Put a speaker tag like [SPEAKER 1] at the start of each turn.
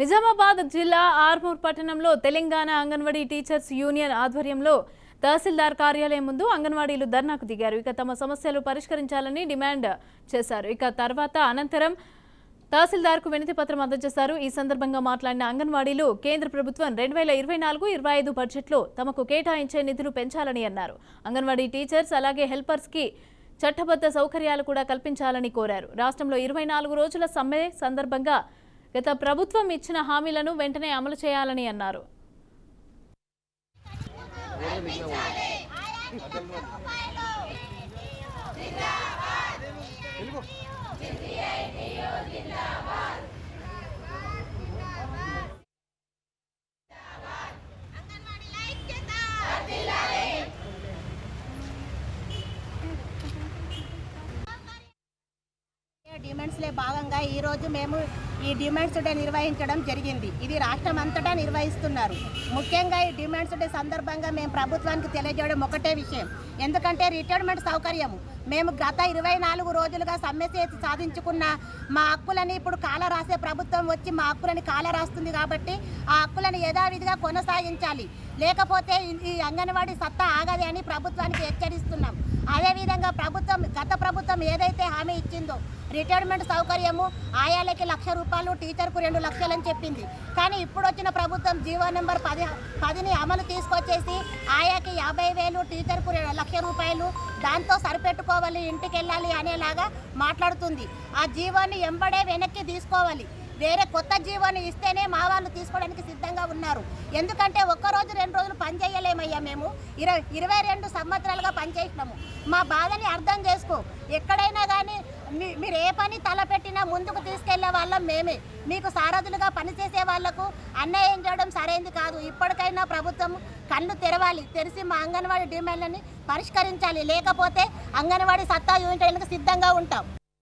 [SPEAKER 1] నిజామాబాద్ జిల్లా ఆర్మూర్ పట్టణంలో Telangana anganwadi teachers union ఆధ్వర్యంలో తహసీల్దార్ కార్యాలయం ముందు అంగన్వాడీలు ధర్నాకు దిగారు. ఇక తమ సమస్యలు పరిష్కరించాలని డిమాండ్ చేశారు. ఇక తర్వాత అనంతరం తహసీల్దార్కు వినతి పత్రం అందజేశారు. ఈ సందర్భంగా మాట్లాడిన అంగన్వాడీలు కేంద్ర ప్రభుత్వం 2024-25 బడ్జెట్లో తమకు కేటాయించే నిధులు పెంచాలని అన్నారు. అంగన్వాడీ టీచర్స్ అలాగే హెల్పర్స్కి చట్టబద్ధ సౌకర్యాలు కూడా కల్పించాలని కోరారు. రాష్ట్రంలో 24 రోజుల సమ్మె సందర్భంగా గత ప్రభుత్వం ఇచ్చిన హామీలను వెంటనే అమలు చేయాలని అన్నారు.
[SPEAKER 2] డిమాండ్స్లో భాగంగా ఈరోజు మేము ఈ డిమాండ్స్ డే నిర్వహించడం జరిగింది. ఇది రాష్ట్రం అంతటా నిర్వహిస్తున్నారు. ముఖ్యంగా ఈ డిమాండ్స్ డే సందర్భంగా మేము ప్రభుత్వానికి తెలియజేయడం ఒకటే విషయం. ఎందుకంటే రిటైర్మెంట్ సౌకర్యము మేము గత 24 రోజులుగా సమ్మె చేసి సాధించుకున్న మా హక్కులని ఇప్పుడు కాల రాసే ప్రభుత్వం వచ్చి మా హక్కులని కాల రాస్తుంది. కాబట్టి ఆ హక్కులను యథావిధిగా కొనసాగించాలి, లేకపోతే ఈ అంగన్వాడీ సత్తా ఆగది అని ప్రభుత్వానికి హెచ్చరిస్తున్నాం. అదేవిధంగా గత ప్రభుత్వం ఏదైతే హామీ ఇచ్చిందో రిటైర్మెంట్ సౌకర్యము ఆయాలకి ₹1,00,000, టీచర్కు 2 లక్షలు అని చెప్పింది. కానీ ఇప్పుడు వచ్చిన ప్రభుత్వం జీవో నెంబర్ 10ని అమలు తీసుకొచ్చేసి ఆయాకి 50,000, టీచర్కు ₹1,00,000 దాంతో సరిపెట్టుకోవాలి, ఇంటికి వెళ్ళాలి అనేలాగా మాట్లాడుతుంది. ఆ జీవోని ఎంబడే వెనక్కి తీసుకోవాలి. వేరే కొత్త జీవోని ఇస్తేనే మా వాళ్ళు తీసుకోవడానికి సిద్ధంగా ఉన్నారు. ఎందుకంటే ఒక్కరోజు 2 రోజులు పనిచేయలేమయ్యా. మేము 22 సంవత్సరాలుగా పనిచేసినాము. మా బాధని అర్థం చేసుకో. ఎక్కడైనా కానీ మీరు ఏ పని తలపెట్టినా ముందుకు తీసుకెళ్లే వాళ్ళం మేమే. మీకు సారథులుగా పనిచేసే వాళ్లకు అన్యాయం చేయడం సరైనది కాదు. ఇప్పటికైనా ప్రభుత్వం కళ్ళు తెరిచి మా అంగన్వాడీ డిమాండ్లని పరిష్కరించాలి, లేకపోతే అంగన్వాడీ సత్తా చూపించడానికి సిద్ధంగా ఉంటాం.